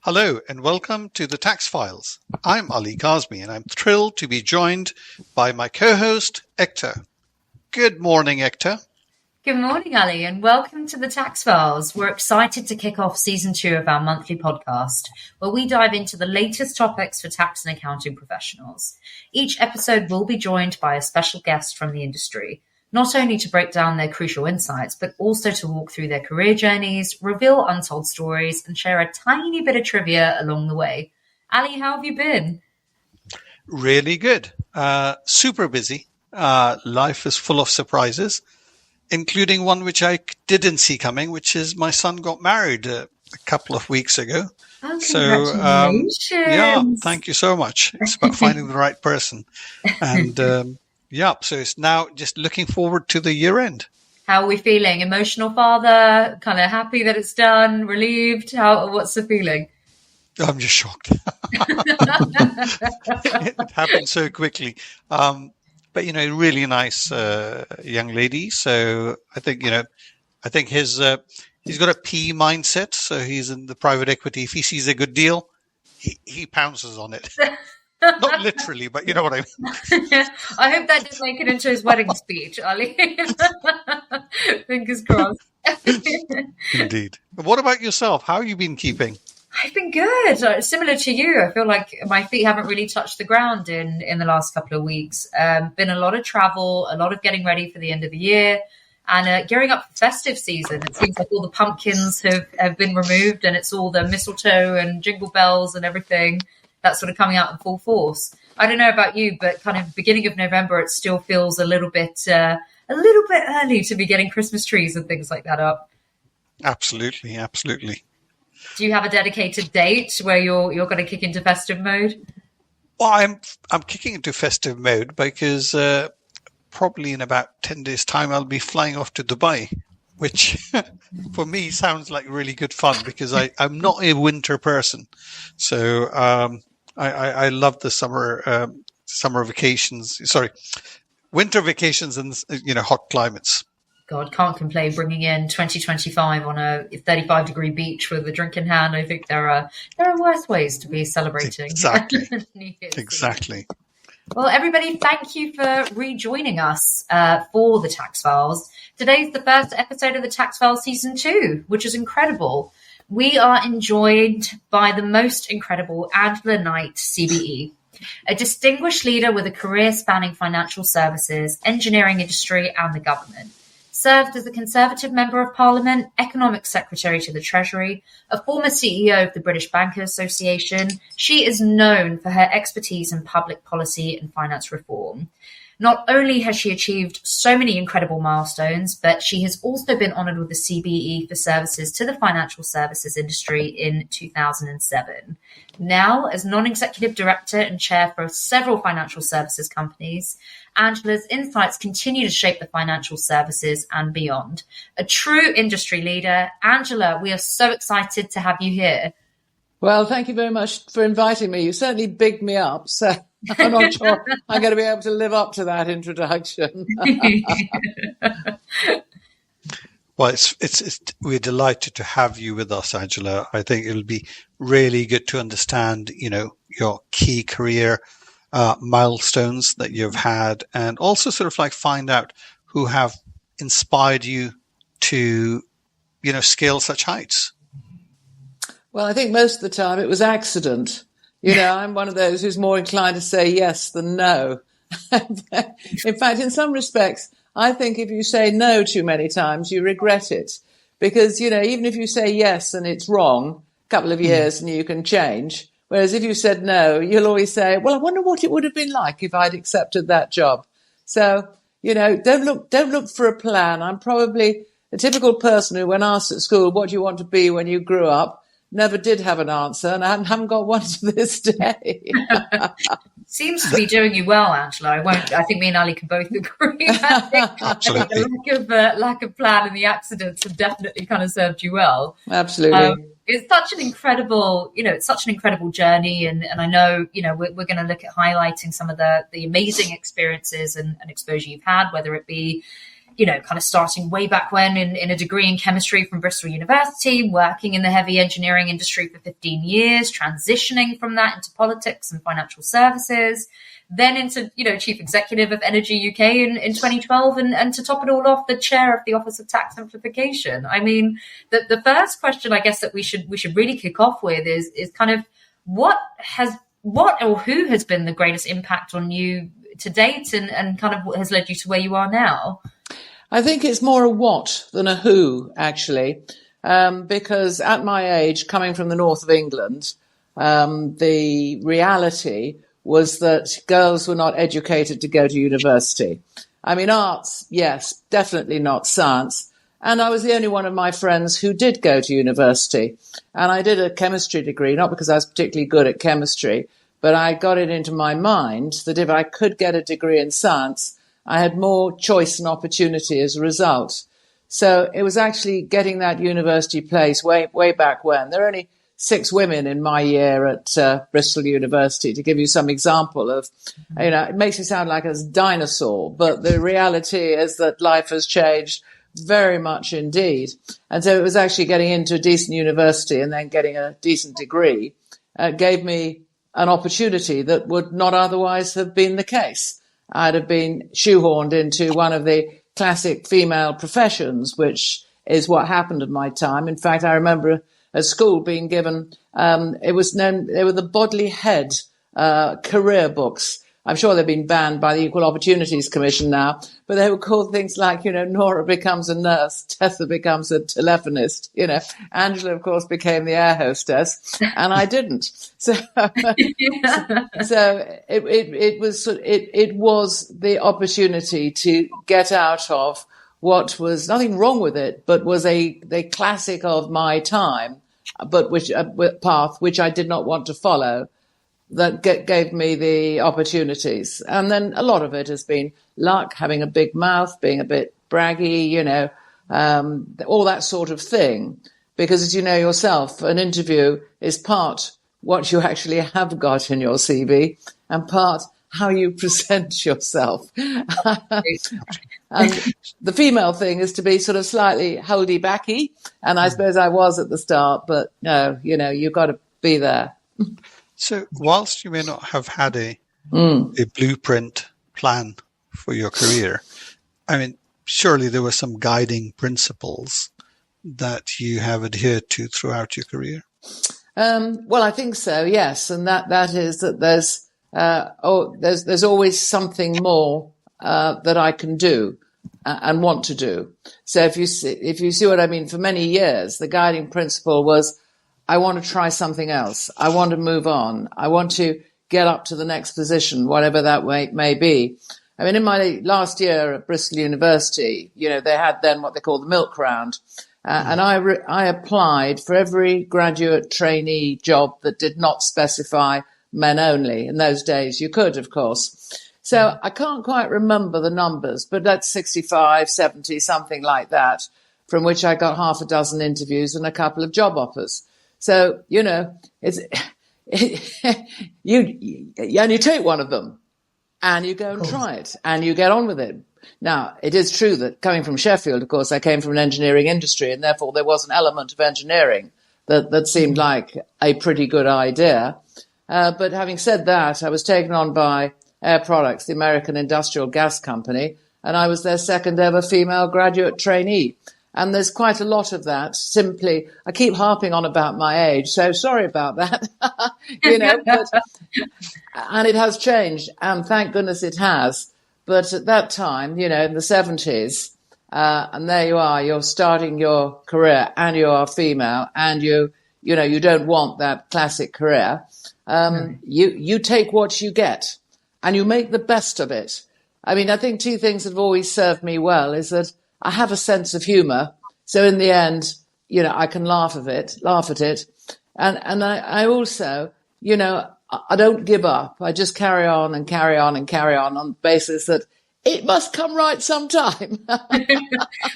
Hello and welcome to the Tax Files. I'm Ali Kazimi and I'm thrilled to be joined by my co-host, Ektaa. Good morning, Ektaa. Good morning, Ali, and welcome to the Tax Files. We're excited to kick off season 2 of our monthly podcast, where we dive into the latest topics for tax and accounting professionals. Each episode will be joined by a special guest from the industry, not only to break down their crucial insights, but also to walk through their career journeys, reveal untold stories, and share a tiny bit of trivia along the way. Ali, how have you been? Really good. Super busy. Life is full of surprises, including one which I didn't see coming, which is my son got married a couple of weeks ago. Oh, congratulations. Yeah, thank you so much. It's about finding the right person. And so it's now just looking forward to the year end. How are we feeling? Emotional father, kind of happy that it's done, relieved? What's the feeling? I'm just shocked. It happened so quickly. But, really nice young lady. So I think he's got a P mindset. So he's in the private equity. If he sees a good deal, he pounces on it. Not literally, but you know what I mean. I hope that didn't make it into his wedding speech, Ali. Fingers crossed. Indeed. What about yourself? How have you been keeping? I've been good. Similar to you, I feel like my feet haven't really touched the ground in the last couple of weeks. Been a lot of travel, a lot of getting ready for the end of the year, and gearing up for festive season. It seems like all the pumpkins have been removed, and it's all the mistletoe and jingle bells and everything that's sort of coming out in full force. I don't know about you, but kind of beginning of November, it still feels a little bit early to be getting Christmas trees and things like that up. Absolutely. Do you have a dedicated date where you're going to kick into festive mode? Well, I'm kicking into festive mode because probably in about 10 days' time I'll be flying off to Dubai, which for me sounds like really good fun because I'm not a winter person. So I love the summer vacations. Sorry, winter vacations and hot climates. God, can't complain. Bringing in 2025 on a 35-degree beach with a drink in hand. I think there are worse ways to be celebrating. Exactly. Exactly. Well, everybody, thank you for rejoining us for the Tax Files. Today's the first episode of the Tax Files Season 2, which is incredible. We are joined by the most incredible Angela Knight CBE, a distinguished leader with a career spanning financial services, engineering industry, and the government. Served as a Conservative Member of Parliament, Economic Secretary to the Treasury, a former CEO of the British Bankers Association, she is known for her expertise in public policy and finance reform. Not only has she achieved so many incredible milestones, but she has also been honoured with the CBE for services to the financial services industry in 2007. Now, as non-executive director and chair for several financial services companies, Angela's insights continue to shape the financial services and beyond. A true industry leader. Angela, we are so excited to have you here. Well, thank you very much for inviting me. You certainly bigged me up, so I'm not sure I'm going to be able to live up to that introduction. Well, we're delighted to have you with us, Angela. I think it'll be really good to understand, your key career milestones that you've had, and also sort of like find out who have inspired you to, scale such heights. Well, I think most of the time it was accident. I'm one of those who's more inclined to say yes than no. In fact, in some respects, I think if you say no too many times, you regret it. Because, even if you say yes and it's wrong, a couple of years and you can change. Whereas if you said no, you'll always say, well, I wonder what it would have been like if I'd accepted that job. So, don't look for a plan. I'm probably a typical person who, when asked at school, what do you want to be when you grew up, never did have an answer, and I haven't got one to this day. Seems to be doing you well, Angela. I think me and Ali can both agree. Absolutely. The lack of plan and the accidents have definitely kind of served you well. Absolutely. It's such an incredible, journey, and I know, we're going to look at highlighting some of the amazing experiences and exposure you've had, whether it be kind of starting way back when in a degree in chemistry from Bristol University, working in the heavy engineering industry for 15 years, transitioning from that into politics and financial services, then into, chief executive of Energy UK in 2012, and to top it all off, the chair of the Office of Tax Simplification. I mean, the first question I guess that we should really kick off with is kind of what or who has been the greatest impact on you to date, and kind of what has led you to where you are now? I think it's more a what than a who, actually, because at my age, coming from the north of England, the reality was that girls were not educated to go to university. I mean, arts, yes, definitely not science. And I was the only one of my friends who did go to university. And I did a chemistry degree, not because I was particularly good at chemistry, but I got it into my mind that if I could get a degree in science, I had more choice and opportunity as a result. So it was actually getting that university place way back when. There are only 6 women in my year at Bristol University, to give you some example of, it makes me sound like a dinosaur, but the reality is that life has changed very much indeed. And so it was actually getting into a decent university and then getting a decent degree gave me an opportunity that would not otherwise have been the case. I'd have been shoehorned into one of the classic female professions, which is what happened at my time. In fact, I remember at school being given, they were the Bodley Head career books. I'm sure they've been banned by the Equal Opportunities Commission now, but they were called things like, Nora becomes a nurse, Tessa becomes a telephonist, Angela, of course, became the air hostess, and I didn't. So, it was the opportunity to get out of what was nothing wrong with it, but was the classic of my time, but which path which I did not want to follow, that gave me the opportunities. And then a lot of it has been luck, having a big mouth, being a bit braggy, all that sort of thing. Because as you know yourself, an interview is part what you actually have got in your CV and part how you present yourself. And the female thing is to be sort of slightly holdy-backy. And I suppose I was at the start, but no, you've got to be there. So whilst you may not have had a blueprint plan for your career, I mean, surely there were some guiding principles that you have adhered to throughout your career? Well, I think so, yes. And that is that there's always something more that I can do and want to do. So if you see what I mean, for many years, the guiding principle was, I want to try something else. I want to move on. I want to get up to the next position, whatever that may be. I mean, in my last year at Bristol University, they had then what they call the milk round. And I applied for every graduate trainee job that did not specify men only. In those days, you could, of course. So I can't quite remember the numbers, but that's 65, 70, something like that, from which I got half a dozen interviews and a couple of job offers. So, it's you take one of them and you go and try it and you get on with it. Now, it is true that coming from Sheffield, of course, I came from an engineering industry, and therefore there was an element of engineering that seemed like a pretty good idea. But having said that, I was taken on by Air Products, the American industrial gas company, and I was their second ever female graduate trainee. And there's quite a lot of that. Simply, I keep harping on about my age, so sorry about that. And it has changed, and thank goodness it has. But at that time, in the 70s, and there you are, you're starting your career, and you are female, and you don't want that classic career. You take what you get, and you make the best of it. I mean, I think 2 things that have always served me well is that I have a sense of humour. So in the end, I can laugh at it. And I also, I don't give up. I just carry on and carry on and carry on the basis that it must come right sometime.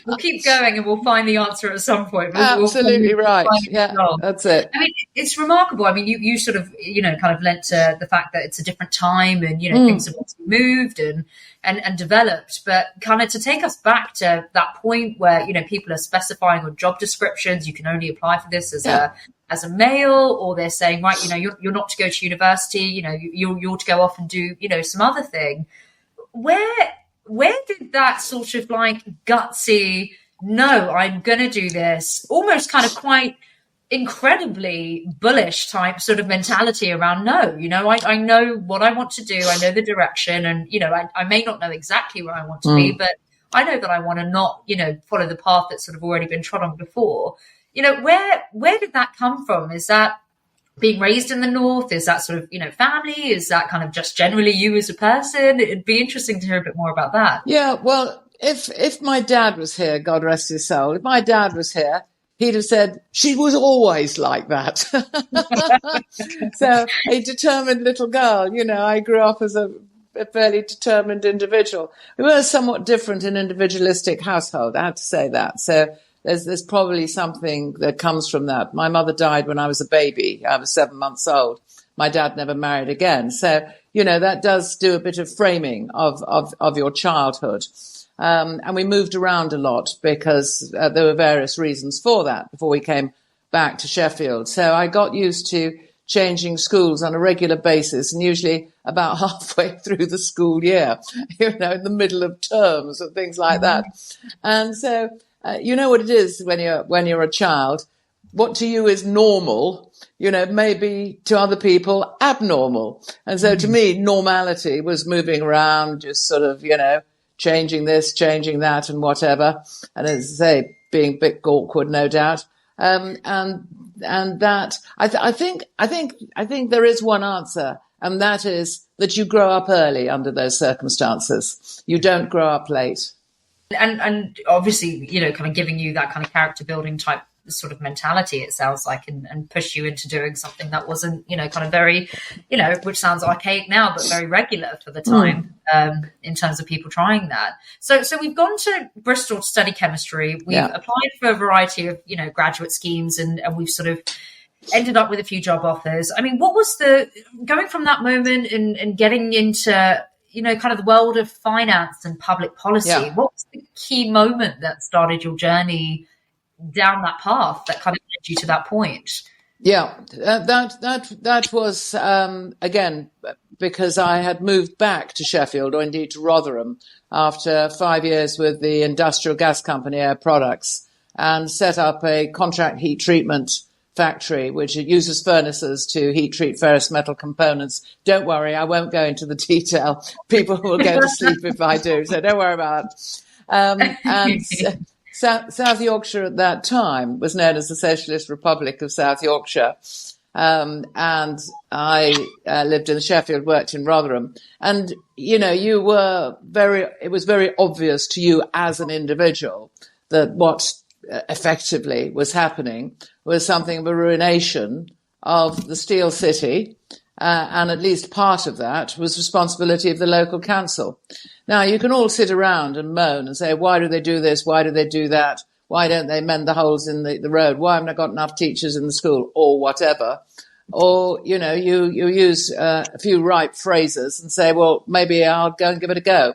We'll keep going and we'll find the answer at some point. Absolutely right. Yeah, that's it. I mean, it's remarkable. I mean, you sort of, kind of lent to the fact that it's a different time and, things have moved and developed. But kind of to take us back to that point where, people are specifying on job descriptions, you can only apply for this as a male, or they're saying, right, you're not to go to university, you're to go off and do, some other thing. Where did that sort of like gutsy, no, I'm going to do this, almost kind of quite incredibly bullish type sort of mentality around no, I know what I want to do. I know the direction and, I may not know exactly where I want to be, but I know that I want to not, follow the path that's sort of already been trodden before. Where did that come from? Is that being raised in the North? Is that sort of, family? Is that kind of just generally you as a person? It'd be interesting to hear a bit more about that. Yeah, well, if my dad was here, God rest his soul, if my dad was here, he'd have said, she was always like that. So a determined little girl, I grew up as a fairly determined individual. We were somewhat different in individualistic household, I have to say that. So there's probably something that comes from that. My mother died when I was a baby. I was 7 months old. My dad never married again. So, that does do a bit of framing of your childhood. And we moved around a lot because there were various reasons for that before we came back to Sheffield. So I got used to changing schools on a regular basis, and usually about halfway through the school year, in the middle of terms and things like that. And so, you know what it is when you're a child. What to you is normal, maybe to other people abnormal. And so to me, normality was moving around, just sort of, changing this, changing that, and whatever. And as I say, being a bit awkward, no doubt. And that I think there is one answer, and that is that you grow up early under those circumstances. You don't grow up late. And obviously, kind of giving you that kind of character building type sort of mentality, it sounds like, and push you into doing something that wasn't, kind of very, which sounds archaic now, but very regular for the time, in terms of people trying that. So we've gone to Bristol to study chemistry. We've applied for a variety of, graduate schemes, and we've sort of ended up with a few job offers. I mean, what was going from that moment and getting into, kind of the world of finance and public policy? Yeah. What was the key moment that started your journey down that path that kind of led you to that point? Yeah, that was, again, because I had moved back to Sheffield, or indeed to Rotherham, after 5 years with the industrial gas company Air Products, and set up a contract heat treatment factory, which uses furnaces to heat treat ferrous metal components. Don't worry, I won't go into the detail. People will go to sleep if I do, so don't worry about it. And South Yorkshire at that time was known as the Socialist Republic of South Yorkshire. And I lived in Sheffield, worked in Rotherham. And, it was very obvious to you as an individual that what effectively was happening was something of a ruination of the Steel City. And at least part of that was responsibility of the local council. Now, you can all sit around and moan and say, why do they do this? Why do they do that? Why don't they mend the holes in the road? Why haven't I got enough teachers in the school? Or whatever. Or, you use a few right phrases and say, well, maybe I'll go and give it a go.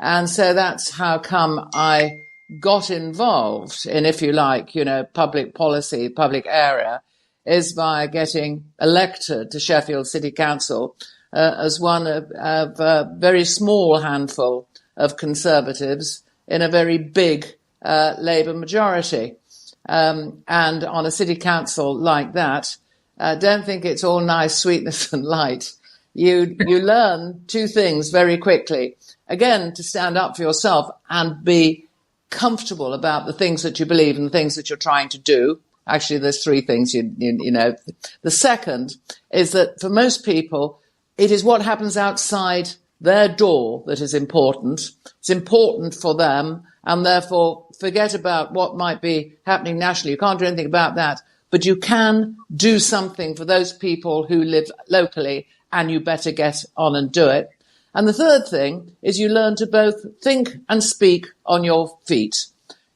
And so that's how come I got involved in, if you like, public policy, public area, is by getting elected to Sheffield City Council as one of a very small handful of Conservatives in a very big Labour majority. And on a city council like that, don't think it's all nice sweetness and light. You learn two things very quickly. Again, to stand up for yourself and be comfortable about the things that you believe and the things that you're trying to do. Actually, there's three things, you know. The second is that for most people, it is what happens outside their door that is important. It's important for them, and therefore forget about what might be happening nationally. You can't do anything about that, but you can do something for those people who live locally, and you better get on and do it. And the third thing is you learn to both think and speak on your feet.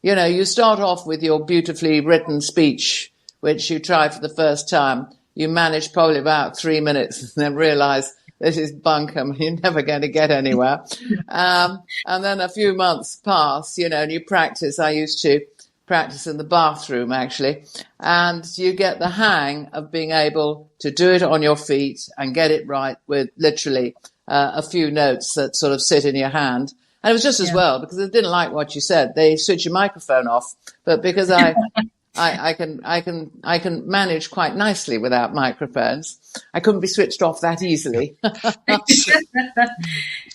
You know, you start off with your beautifully written speech, which you try for the first time. You manage probably about 3 minutes and then realize this is bunkum. You're never going to get anywhere. And then a few months pass, you know, and you practice. I used to practice in the bathroom, actually. And you get the hang of being able to do it on your feet and get it right with literally a few notes that sort of sit in your hand. And it was just as well, because I didn't like what you said. They switch your microphone off. But because I can manage quite nicely without microphones. I couldn't be switched off that easily.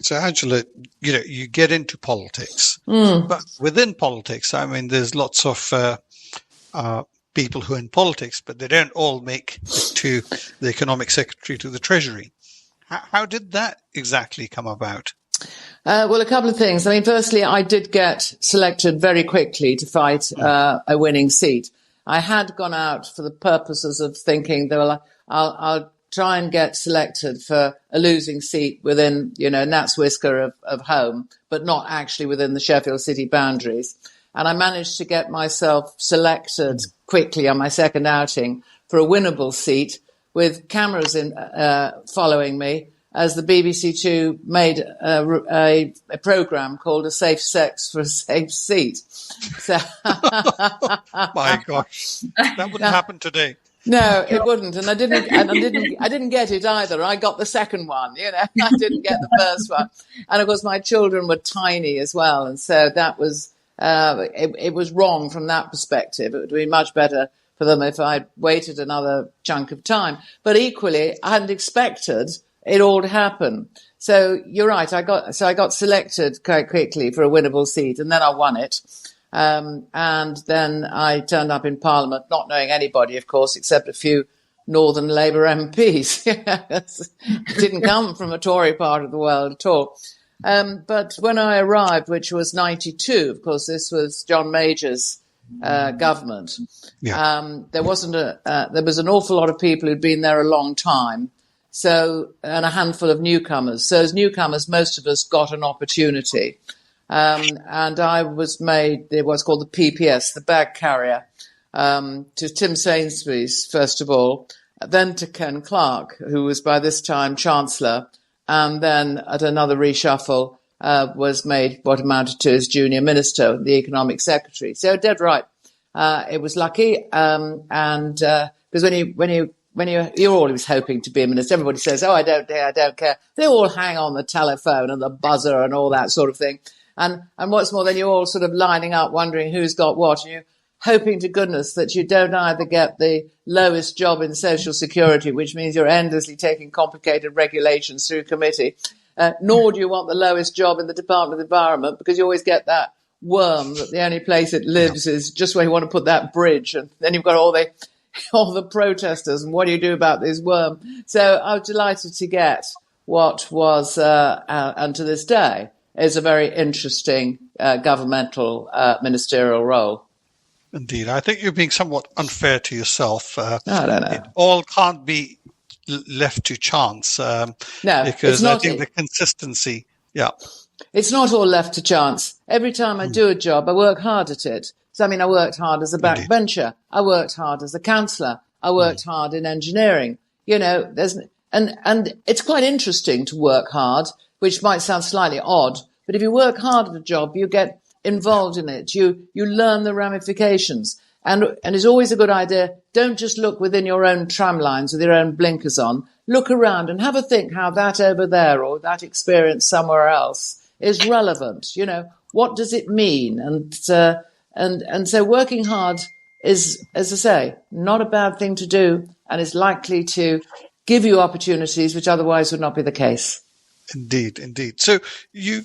So, Angela, you know, you get into politics, but within politics, I mean, there's lots of people who are in politics, but they don't all make it to the economic secretary to the Treasury. How did that exactly come about? Well, a couple of things. I mean, firstly, I did get selected very quickly to fight a winning seat. I had gone out for the purposes of thinking that I'll try and get selected for a losing seat within, you know, Nat's whisker of home, but not actually within the Sheffield City boundaries. And I managed to get myself selected quickly on my second outing for a winnable seat with cameras following me, as the BBC Two made a programme called A Safe Sex for a Safe Seat. So, my gosh, that wouldn't happen today. No, it wouldn't, and I didn't get it either. I got the second one, you know. I didn't get the first one, and of course my children were tiny as well, and so that was it was wrong from that perspective. It would be much better for them if I'd waited another chunk of time. But equally, I hadn't expected it all to happen. So you're right. I got selected quite quickly for a winnable seat, and then I won it. And then I turned up in Parliament, not knowing anybody, of course, except a few Northern Labour MPs. Didn't come from a Tory part of the world at all. But when I arrived, which was 92, of course, this was John Major's government. Yeah. There was an awful lot of people who'd been there a long time. So, and a handful of newcomers. So as newcomers, most of us got an opportunity. And I was made what's called the PPS, the bag carrier, to Tim Sainsbury's, first of all, then to Ken Clarke, who was by this time Chancellor, and then at another reshuffle was made what amounted to as Junior Minister, the Economic Secretary. So dead right. It was lucky, and because when you're always hoping to be a minister, everybody says, "Oh, I don't care." They all hang on the telephone and the buzzer and all that sort of thing. And what's more, then you're all sort of lining up, wondering who's got what, and you're hoping to goodness that you don't either get the lowest job in social security, which means you're endlessly taking complicated regulations through committee, nor do you want the lowest job in the Department of Environment, because you always get that worm that the only place it lives is just where you want to put that bridge, and then you've got all the protesters, and what do you do about this worm? So I was delighted to get what was, and to this day, is a very interesting governmental ministerial role. Indeed. I think you're being somewhat unfair to yourself. I don't know. It all can't be left to chance. No, because I think the consistency, It's not all left to chance. Every time I do a job, I work hard at it. So, I mean, I worked hard as a backbencher. I worked hard as a councillor. I worked hard in engineering. You know, and it's quite interesting to work hard, which might sound slightly odd, but if you work hard at a job, you get involved in it. You learn the ramifications. And it's always a good idea. Don't just look within your own tram lines with your own blinkers on. Look around and have a think how that over there or that experience somewhere else is relevant. You know, what does it mean? And so working hard is, as I say, not a bad thing to do, and is likely to give you opportunities which otherwise would not be the case. Indeed. So you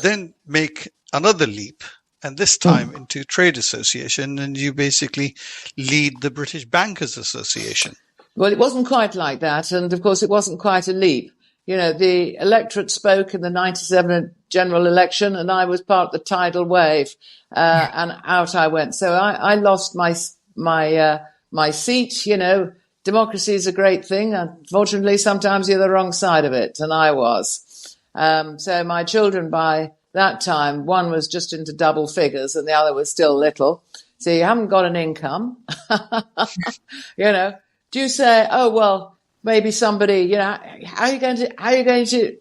then make another leap, and this time into trade association, and you basically lead the British Bankers Association. Well, it wasn't quite like that, and of course it wasn't quite a leap. You know, the electorate spoke in the 97 general election, and I was part of the tidal wave, and out I went. So I lost my seat. You know, democracy is a great thing. Unfortunately, sometimes you're the wrong side of it, and I was. So my children by that time, one was just into double figures and the other was still little. So you haven't got an income. Do you say, oh, well, maybe somebody, how are you going to,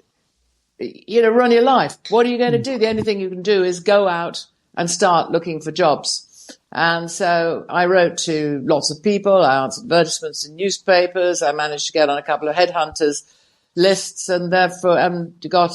run your life? What are you going to do? The only thing you can do is go out and start looking for jobs. And so I wrote to lots of people. I answered advertisements in newspapers. I managed to get on a couple of headhunters lists and therefore got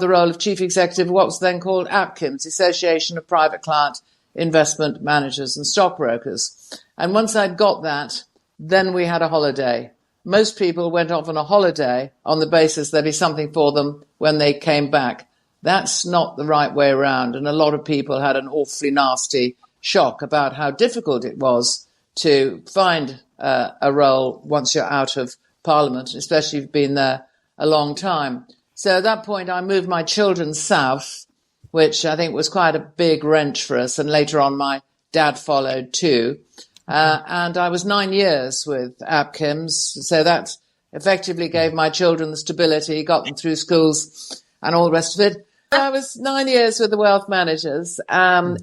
the role of chief executive of what was then called APKIMS, the Association of Private Client Investment Managers and Stockbrokers. And once I'd got that, then we had a holiday. Most people went off on a holiday on the basis there'd be something for them when they came back. That's not the right way around. And a lot of people had an awfully nasty shock about how difficult it was to find a role once you're out of Parliament, especially if you've been there a long time. So at that point, I moved my children south, which I think was quite a big wrench for us. And later on, my dad followed too. And I was 9 years with APKIMS. So that effectively gave my children the stability, got them through schools and all the rest of it. I was 9 years with the wealth managers. And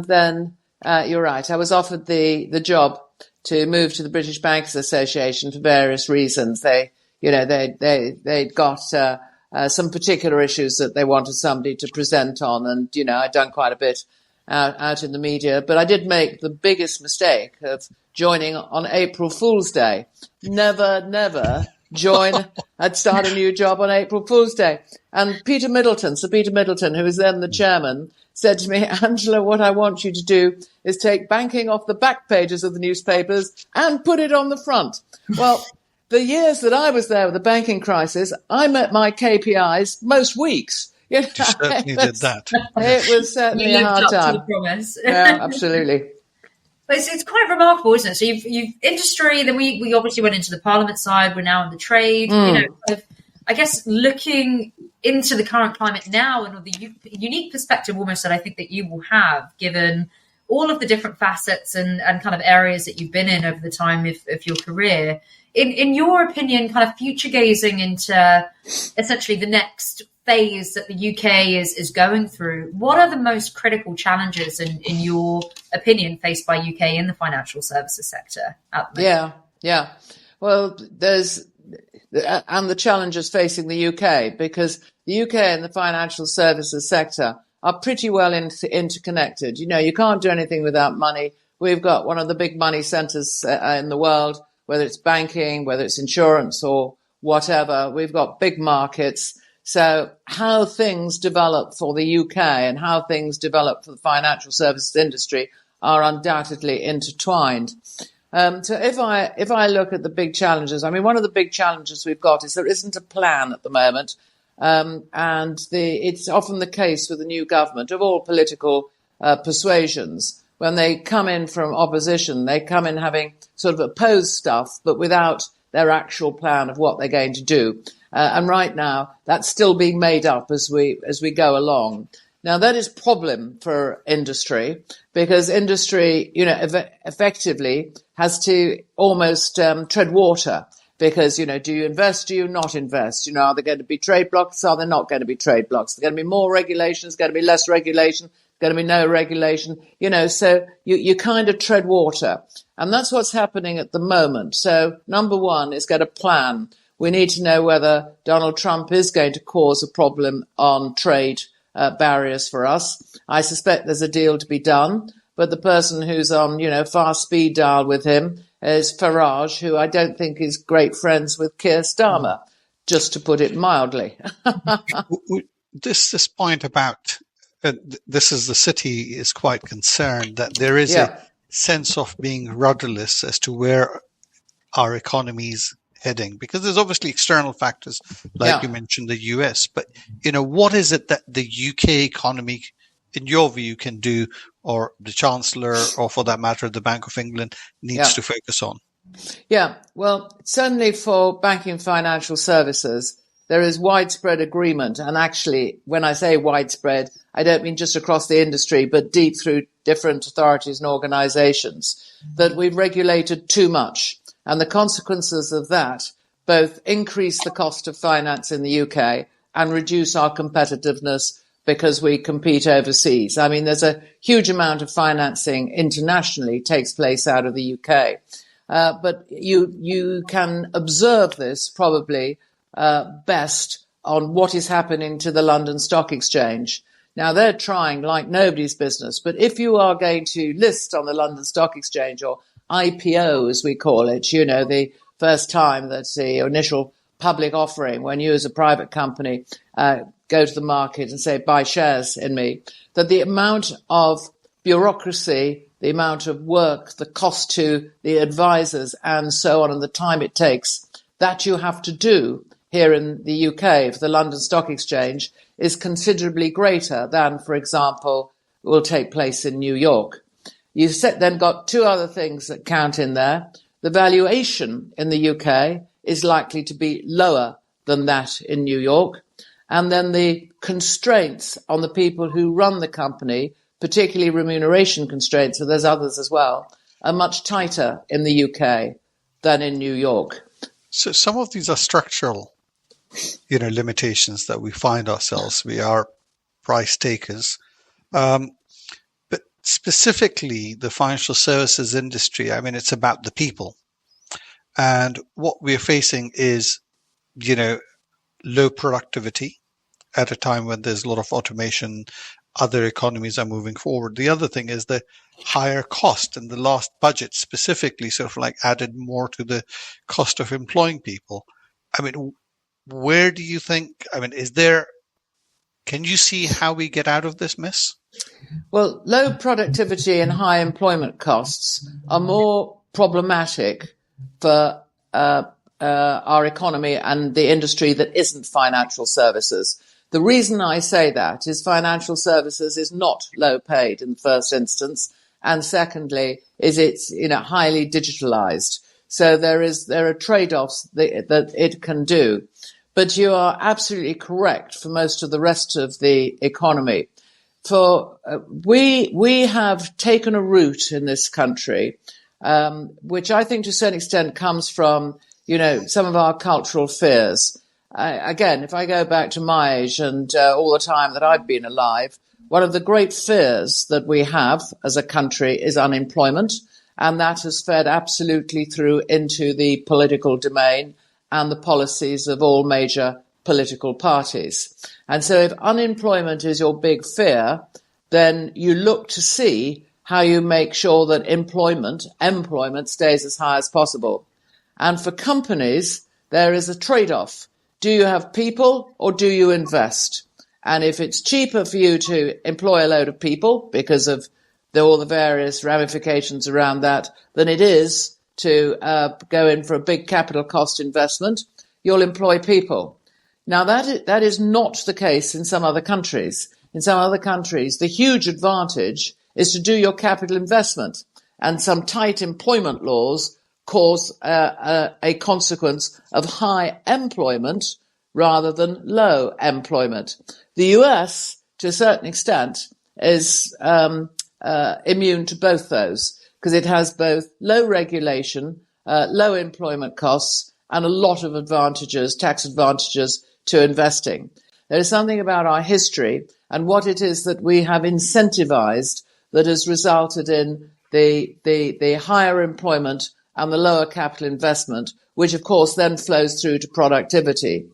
then, you're right, I was offered the job to move to the British Bankers Association for various reasons. They'd got some particular issues that they wanted somebody to present on. And, I'd done quite a bit out in the media. But I did make the biggest mistake of joining on April Fool's Day. Never I'd start a new job on April Fool's Day. And Sir Peter Middleton, who was then the chairman, said to me, Angela, what I want you to do is take banking off the back pages of the newspapers and put it on the front. Well, the years that I was there with the banking crisis, I met my KPIs most weeks. You certainly did that. It was certainly a hard time. To the promise. Yeah, absolutely. But it's quite remarkable, isn't it? So you've industry, then we obviously went into the Parliament side. We're now in the trade. I guess looking into the current climate now and the unique perspective almost that I think that you will have, given all of the different facets and kind of areas that you've been in over the time of your career. In your opinion, kind of future gazing into essentially the next phase that the UK is going through, what are the most critical challenges in your opinion faced by UK in the financial services sector at the moment? Yeah. Well, there's and the challenges facing the UK, because the UK and the financial services sector are pretty well interconnected. You can't do anything without money. We've got one of the big money centres in the world, whether it's banking, whether it's insurance or whatever. We've got big markets. So how things develop for the UK and how things develop for the financial services industry are undoubtedly intertwined. So if I look at the big challenges, I mean, one of the big challenges we've got is there isn't a plan at the moment. And it's often the case with the new government of all political persuasions. When they come in from opposition, they come in having sort of opposed stuff, but without their actual plan of what they're going to do. And right now, that's still being made up as we go along. Now, that is a problem for industry, because industry, effectively has to almost tread water. Because, do you invest, do you not invest? Are there going to be trade blocks? Are there not going to be trade blocks? There's going to be more regulation, there's going to be less regulation, there's going to be no regulation. So you kind of tread water. And that's what's happening at the moment. So number one is get a plan. We need to know whether Donald Trump is going to cause a problem on trade barriers for us. I suspect there's a deal to be done, but the person who's on, fast speed dial with him is Farage, who I don't think is great friends with Keir Starmer, just to put it mildly. This point about this is the city is quite concerned that there is a sense of being rudderless as to where our economy's heading, because there's obviously external factors like you mentioned the US, but what is it that the UK economy in your view can do, or the Chancellor, or for that matter the Bank of England needs to focus on? Well, certainly for banking financial services there is widespread agreement, and actually when I say widespread I don't mean just across the industry but deep through different authorities and organisations, that we've regulated too much. And the consequences of that both increase the cost of finance in the UK and reduce our competitiveness because we compete overseas. I mean, there's a huge amount of financing internationally takes place out of the UK. But you can observe this probably best on what is happening to the London Stock Exchange. Now, they're trying like nobody's business, but if you are going to list on the London Stock Exchange, or IPO as we call it, you know, the first time that's the initial public offering when you as a private company go to the market and say, buy shares in me, that the amount of bureaucracy, the amount of work, the cost to the advisors and so on, and the time it takes that you have to do here in the UK for the London Stock Exchange is considerably greater than, for example, will take place in New York. You've then got two other things that count in there. The valuation in the UK is likely to be lower than that in New York. And then the constraints on the people who run the company, particularly remuneration constraints, so there's others as well, are much tighter in the UK than in New York. So some of these are structural, limitations that we find ourselves. We are price takers. But specifically the financial services industry, I mean, it's about the people. And what we're facing is, low productivity at a time when there's a lot of automation, other economies are moving forward. The other thing is the higher cost, and the last budget specifically sort of like added more to the cost of employing people. I mean, where do you think, can you see how we get out of this mess? Well, low productivity and high employment costs are more problematic for our economy and the industry that isn't financial services. The reason I say that is financial services is not low paid in the first instance, and secondly is it's highly digitalized. So there are trade-offs that it can do. But you are absolutely correct for most of the rest of the economy. We have taken a route in this country, which I think to a certain extent comes from some of our cultural fears. Again, if I go back to my age and all the time that I've been alive, one of the great fears that we have as a country is unemployment, and that has fed absolutely through into the political domain and the policies of all major political parties. And so if unemployment is your big fear, then you look to see how you make sure that employment stays as high as possible. And for companies, there is a trade-off. Do you have people or do you invest? And if it's cheaper for you to employ a load of people because of all the various ramifications around that than it is to go in for a big capital cost investment, you'll employ people. Now, that is not the case in some other countries. In some other countries, the huge advantage is to do your capital investment, and some tight employment laws cause a consequence of high employment rather than low employment. The US, to a certain extent, is immune to both those because it has both low regulation, low employment costs, and a lot of advantages, tax advantages to investing. There is something about our history and what it is that we have incentivized that has resulted in the higher employment and the lower capital investment, which of course then flows through to productivity.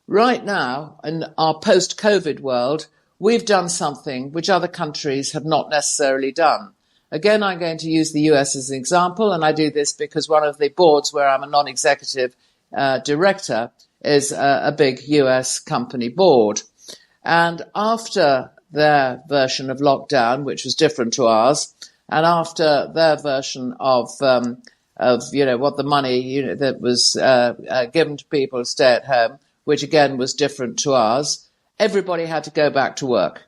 Right now, in our post-COVID world, we've done something which other countries have not necessarily done. Again, I'm going to use the US as an example, and I do this because one of the boards where I'm a non-executive director is a big US company board. And after their version of lockdown, which was different to ours, and after their version of what the money that was given to people to stay at home, which again was different to ours, everybody had to go back to work.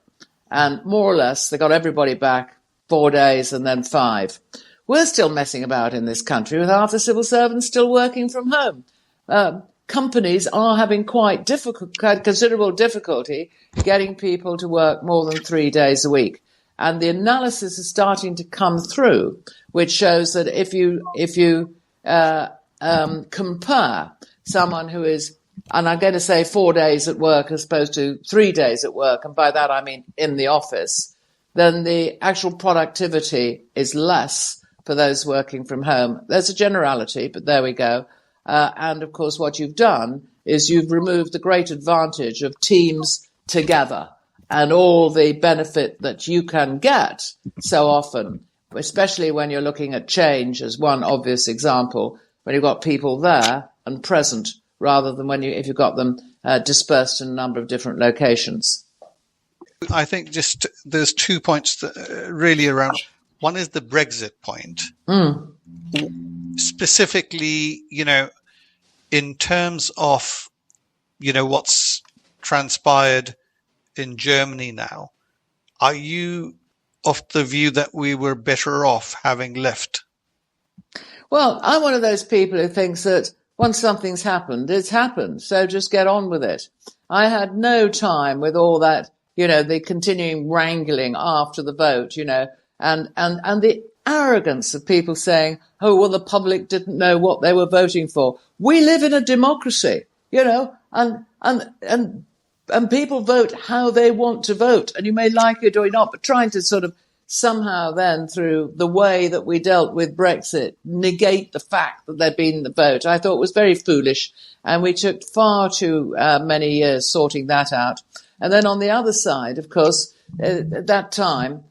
And more or less, they got everybody back 4 days and then 5. We're still messing about in this country with half the civil servants still working from home. Companies are having quite considerable difficulty getting people to work more than 3 days a week. And the analysis is starting to come through, which shows that if you compare someone who is, and I'm going to say 4 days at work as opposed to 3 days at work, and by that I mean in the office, then the actual productivity is less for those working from home. There's a generality, but there we go. And of course, what you've done is you've removed the great advantage of teams together and all the benefit that you can get so often, especially when you're looking at change as one obvious example, when you've got people there and present rather than if you've got them dispersed in a number of different locations. I think just there's 2 points that really around. One is the Brexit point. Specifically, in terms of, what's transpired in Germany now, are you of the view that we were better off having left? Well, I'm one of those people who thinks that once something's happened, it's happened. So just get on with it. I had no time with all that, the continuing wrangling after the vote, and the arrogance of people saying, oh, well, the public didn't know what they were voting for. We live in a democracy, and people vote how they want to vote, and you may like it or not, but trying to sort of somehow then, through the way that we dealt with Brexit, negate the fact that there'd been the vote, I thought was very foolish, and we took far too many years sorting that out. And then on the other side, of course, at that time,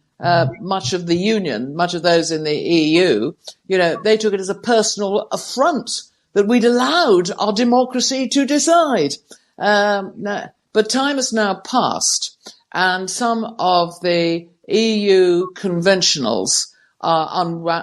much of the Union, much of those in the EU, they took it as a personal affront that we'd allowed our democracy to decide. But time has now passed, and some of the EU conventionals are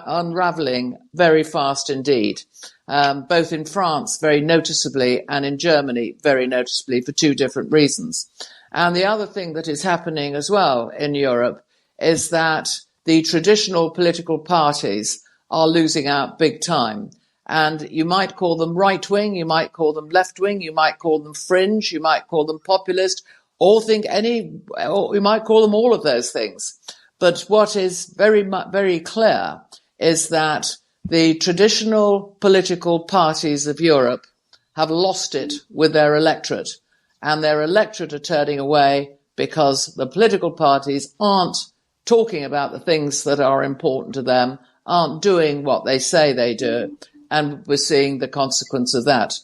unravelling very fast indeed, both in France very noticeably and in Germany very noticeably for two different reasons. And the other thing that is happening as well in Europe is that the traditional political parties are losing out big time. And you might call them right-wing, you might call them left-wing, you might call them fringe, you might call them populist, or you might call them all of those things. But what is very, very clear is that the traditional political parties of Europe have lost it with their electorate, and their electorate are turning away because the political parties aren't talking about the things that are important to them, aren't doing what they say they do, and we're seeing the consequence of that.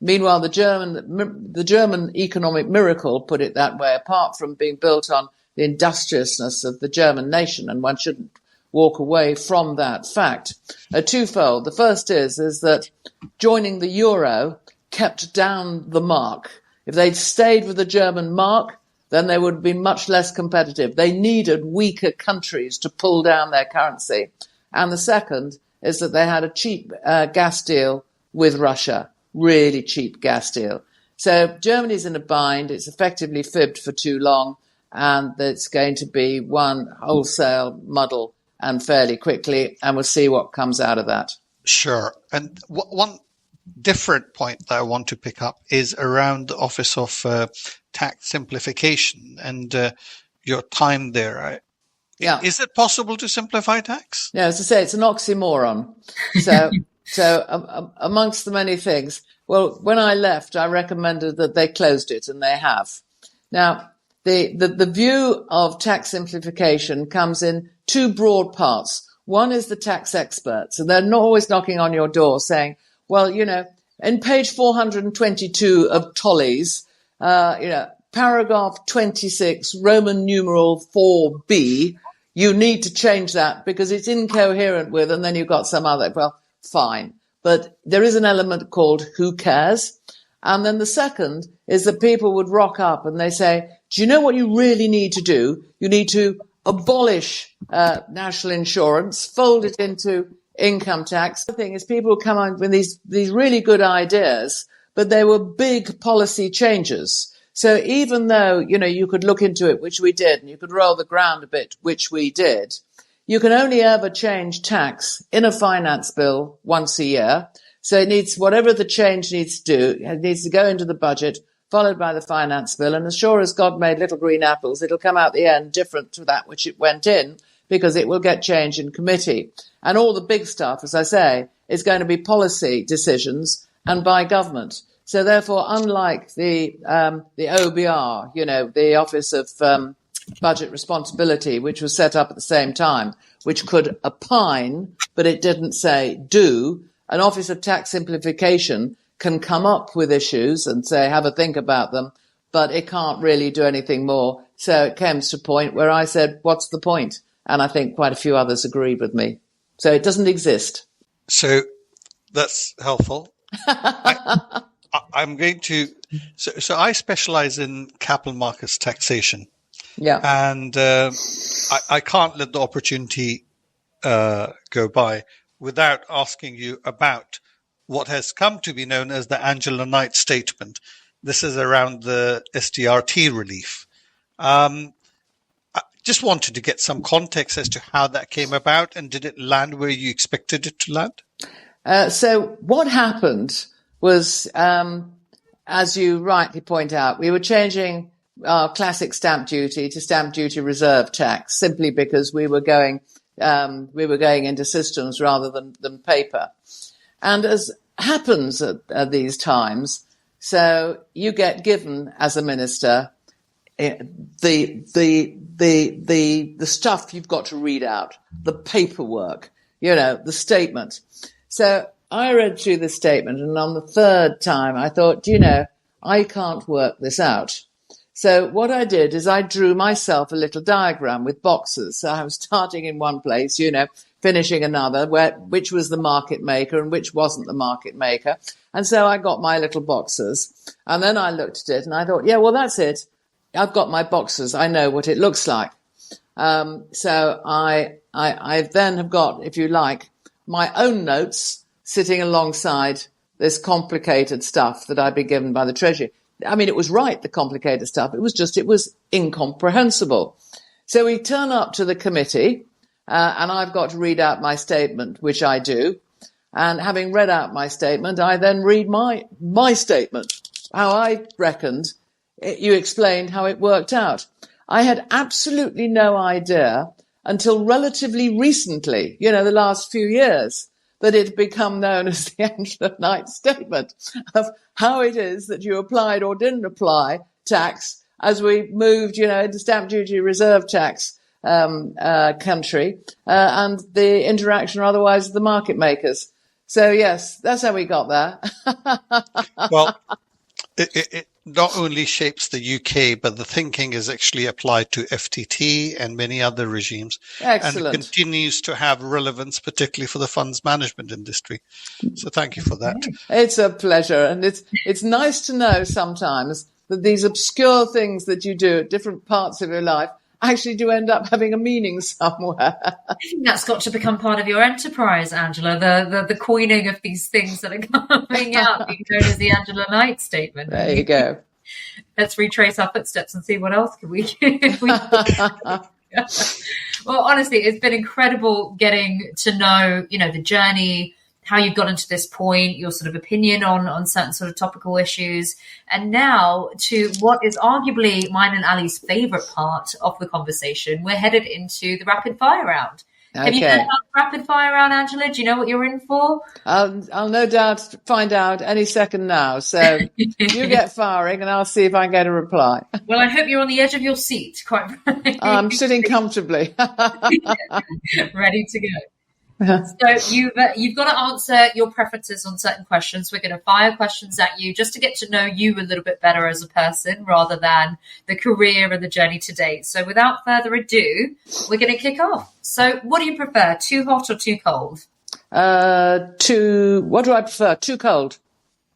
Meanwhile, the German economic miracle, put it that way, apart from being built on the industriousness of the German nation, and one shouldn't walk away from that fact, are twofold. The first is that joining the euro kept down the mark. If they'd stayed with the German mark, then they would have been much less competitive. They needed weaker countries to pull down their currency. And the second is that they had a cheap gas deal with Russia, really cheap gas deal. So Germany's in a bind. It's effectively fibbed for too long, and it's going to be one wholesale muddle and fairly quickly, and we'll see what comes out of that. Sure. And one different point that I want to pick up is around the Office of Tax Simplification and your time there. Right? Yeah. Is it possible to simplify tax? No, as I say, it's an oxymoron. So amongst the many things, well, when I left, I recommended that they closed it, and they have. Now, the view of tax simplification comes in two broad parts. One is the tax experts, and they're not always knocking on your door saying, well, in page 422 of Tolley's, paragraph 26, Roman numeral 4b, you need to change that because it's incoherent with, and then you've got some other, well, fine. But there is an element called who cares? And then the second is that people would rock up and they say, do you know what you really need to do? You need to abolish national insurance, fold it into income tax. The thing is, people come on with these really good ideas, but they were big policy changes. So even though, you could look into it, which we did, and you could roll the ground a bit, which we did, you can only ever change tax in a finance bill once a year. So it needs, whatever the change needs to do, it needs to go into the budget, followed by the finance bill. And as sure as God made little green apples, it'll come out the end different to that which it went in, because it will get changed in committee. And all the big stuff, as I say, is going to be policy decisions. and by government. So therefore, unlike the OBR, the Office of Budget Responsibility, which was set up at the same time, which could opine, but it didn't say do, an Office of Tax Simplification can come up with issues and say, have a think about them, but it can't really do anything more. So it came to a point where I said, what's the point? And I think quite a few others agreed with me. So it doesn't exist. So that's helpful. I'm going to. So I specialize in capital markets taxation. Yeah. And I can't let the opportunity go by without asking you about what has come to be known as the Angela Knight statement. This is around the SDRT relief. I just wanted to get some context as to how that came about, and did it land where you expected it to land? So what happened was, as you rightly point out, we were changing our classic stamp duty to stamp duty reserve tax simply because we were going into systems rather than paper. And as happens at these times, so you get given as a minister the stuff you've got to read out, the paperwork, the statement. So I read through the statement, and on the third time I thought, I can't work this out. So what I did is I drew myself a little diagram with boxes. So I was starting in one place, finishing another, which was the market maker and which wasn't the market maker. And so I got my little boxes, and then I looked at it and I thought, yeah, well, that's it. I've got my boxes. I know what it looks like. So I then have got, if you like, my own notes sitting alongside this complicated stuff that I'd been given by the Treasury. I mean, it was right, the complicated stuff. It was incomprehensible. So we turn up to the committee, and I've got to read out my statement, which I do. And having read out my statement, I then read my statement, how I reckoned. You explained how it worked out. I had absolutely no idea until relatively recently, the last few years, that it had become known as the Angela Knight statement of how it is that you applied or didn't apply tax as we moved, into stamp duty reserve tax country, and the interaction or otherwise of the market makers. So, yes, that's how we got there. Well, it not only shapes the UK, but the thinking is actually applied to FTT and many other regimes. Excellent. And it continues to have relevance, particularly for the funds management industry. So thank you for that. It's a pleasure. And it's nice to know sometimes that these obscure things that you do at different parts of your life actually do end up having a meaning somewhere. I think that's got to become part of your enterprise, Angela, the coining of these things that are coming out, being known as the Angela Knight statement. There you go. Let's retrace our footsteps and see what else can we do. Well, honestly, it's been incredible getting to know, the journey, how you've gotten to this point, your sort of opinion on certain sort of topical issues, and now to what is arguably mine and Ali's favourite part of the conversation. We're headed into the rapid fire round. Okay. Have you heard about the rapid fire round, Angela? Do you know what you're in for? I'll no doubt find out any second now. So you get firing and I'll see if I can get a reply. Well, I hope you're on the edge of your seat, quite frankly. I'm sitting comfortably. Ready to go. So you've got to answer your preferences on certain questions. We're going to fire questions at you just to get to know you a little bit better as a person rather than the career and the journey to date. So without further ado, we're going to kick off. So what do you prefer, too hot or too cold? What do I prefer? Too cold.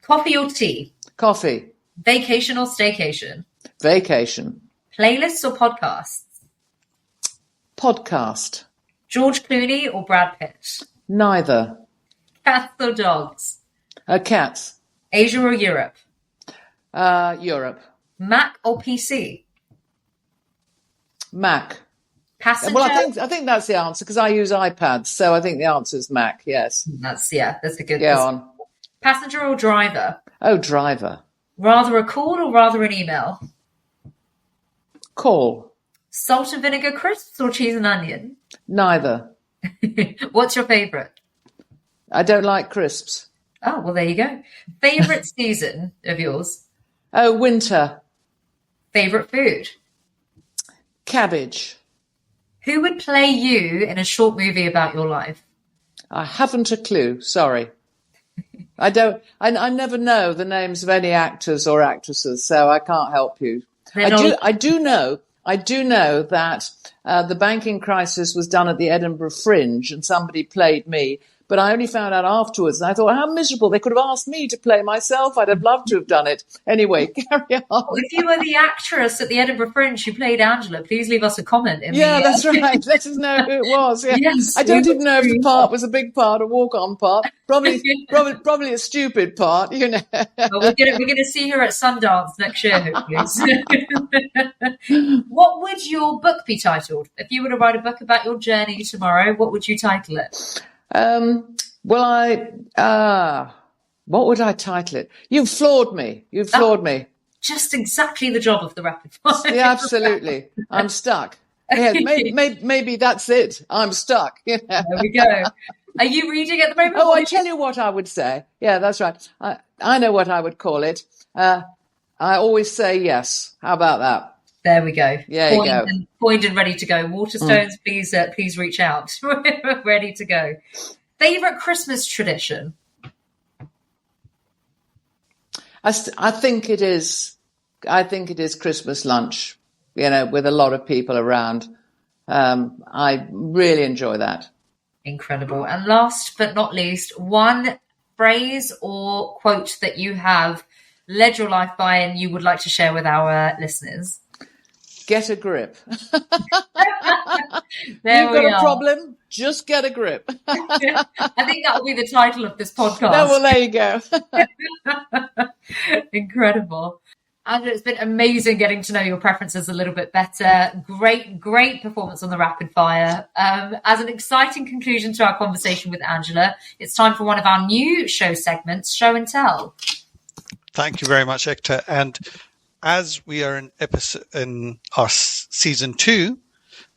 Coffee or tea? Coffee. Vacation or staycation? Vacation. Playlists or podcasts? Podcast. George Clooney or Brad Pitt? Neither. Cats or dogs? Cats. Asia or Europe? Europe. Mac or PC? Mac. Passenger? Well, I think that's the answer because I use iPads, so I think the answer is Mac. Yes. That's a good. Go on. Passenger or driver? Oh, driver. Rather a call or rather an email? Call. Salt and vinegar crisps or cheese and onion? Neither. What's your favourite? I don't like crisps. Oh, well, there you go. Favorite season of yours? Oh, winter. Favorite food? Cabbage. Who would play you in a short movie about your life? I haven't a clue. Sorry. I never know the names of any actors or actresses, so I can't help you. I do know that the banking crisis was done at the Edinburgh Fringe and somebody played me, but I only found out afterwards and I thought, how miserable. They could have asked me to play myself. I'd have loved to have done it. Anyway, carry on. Well, if you were the actress at the Edinburgh Fringe who played Angela, please leave us a comment. That's right. Let us know who it was. Yeah. Yes, I don't even know if the part was a big part, a walk-on part. Probably a stupid part, you know. Well, we're gonna see her at Sundance next year, hopefully. What would your book be titled? If you were to write a book about your journey tomorrow, what would you title it? What would I title it? You've floored me. Just exactly the job of the rapid fire. Yeah, absolutely. I'm stuck. Yeah, maybe that's it. I'm stuck. You know? There we go. Are you reading at the moment? Oh, I tell you what I would say. Yeah, that's right. I know what I would call it. I always say yes. How about that? There we go. There you go. Coined and ready to go. Waterstones, please reach out. We're ready to go. Favorite Christmas tradition? I think it is Christmas lunch, you know, with a lot of people around. I really enjoy that. Incredible. And last but not least, one phrase or quote that you have led your life by and you would like to share with our listeners. Get a grip. You've got a problem? Just get a grip. I think that will be the title of this podcast. No, well, there you go. Incredible. Angela, it's been amazing getting to know your preferences a little bit better. Great performance on the rapid fire. As an exciting conclusion to our conversation with Angela, it's time for one of our new show segments, Show and Tell. Thank you very much, Ektaa. And as we are in our season 2,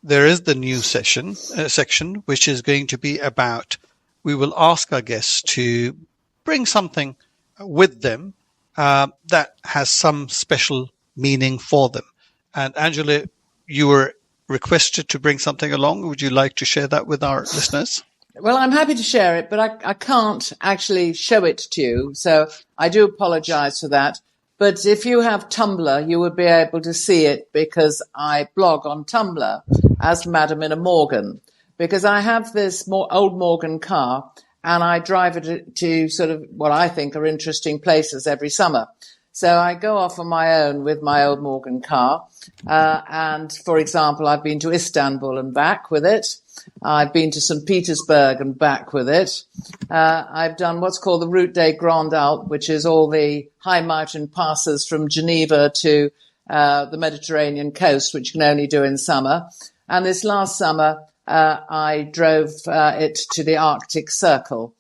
there is the new section, which is going to be about, we will ask our guests to bring something with them that has some special meaning for them. And Angela, you were requested to bring something along. Would you like to share that with our listeners? Well, I'm happy to share it, but I can't actually show it to you. So I do apologize for that. But if you have Tumblr, you would be able to see it because I blog on Tumblr as Madam in a Morgan, because I have this old Morgan car and I drive it to sort of what I think are interesting places every summer. So I go off on my own with my old Morgan car. And for example, I've been to Istanbul and back with it. I've been to St. Petersburg and back with it. I've done what's called the Route des Grandes Alpes, which is all the high mountain passes from Geneva to the Mediterranean coast, which you can only do in summer. And this last summer, I drove it to the Arctic Circle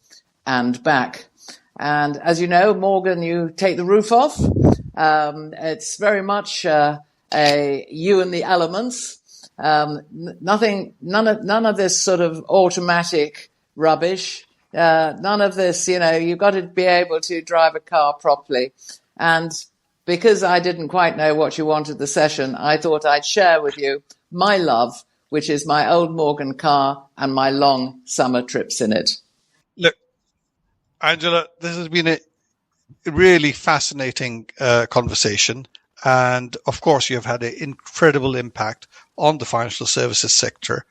and back. And as you know, Morgan, you take the roof off. It's very much a you and the elements. None of this sort of automatic rubbish. None of this, you know, you've got to be able to drive a car properly. And because I didn't quite know what you wanted the session, I thought I'd share with you my love, which is my old Morgan car and my long summer trips in it. Look, Angela, this has been a really fascinating conversation. And of course, you have had an incredible impact on the financial services sector.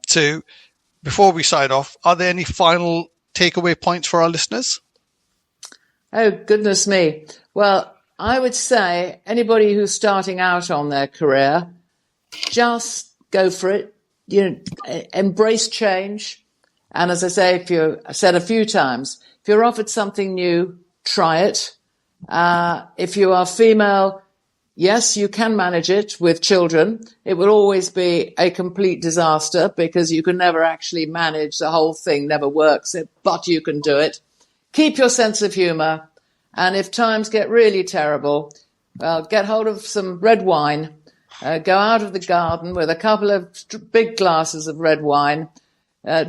So before we sign off, are there any final takeaway points for our listeners? Oh, goodness me. Well, I would say anybody who's starting out on their career, just go for it. You know, embrace change. And as I say, I've said a few times, if you're offered something new, try it. If you are female, yes, you can manage it with children. It will always be a complete disaster because you can never actually manage the whole thing, never works, but you can do it. Keep your sense of humor. And if times get really terrible, well, get hold of some red wine, go out of the garden with a couple of big glasses of red wine,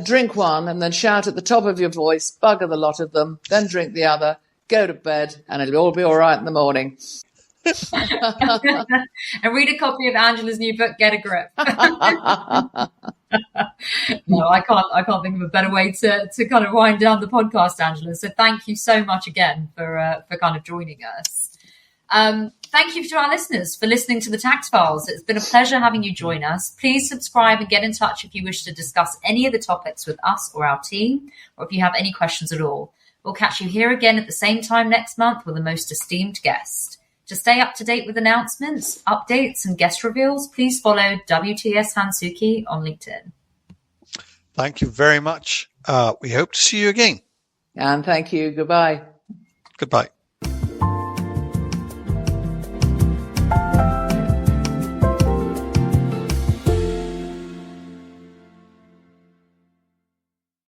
drink one and then shout at the top of your voice, bugger the lot of them, then drink the other, go to bed, and it'll all be all right in the morning. And read a copy of Angela's new book, Get a Grip. No, I can't think of a better way to kind of wind down the podcast, Angela. So thank you so much again for kind of joining us. Thank you to our listeners for listening to the Tax Files. It's been a pleasure having you join us. Please subscribe and get in touch if you wish to discuss any of the topics with us or our team, or if you have any questions at all. We'll catch you here again at the same time next month with a most esteemed guest. To stay up to date with announcements, updates, and guest reveals, please follow WTS Hansuki on LinkedIn. Thank you very much. We hope to see you again. And thank you. Goodbye. Goodbye.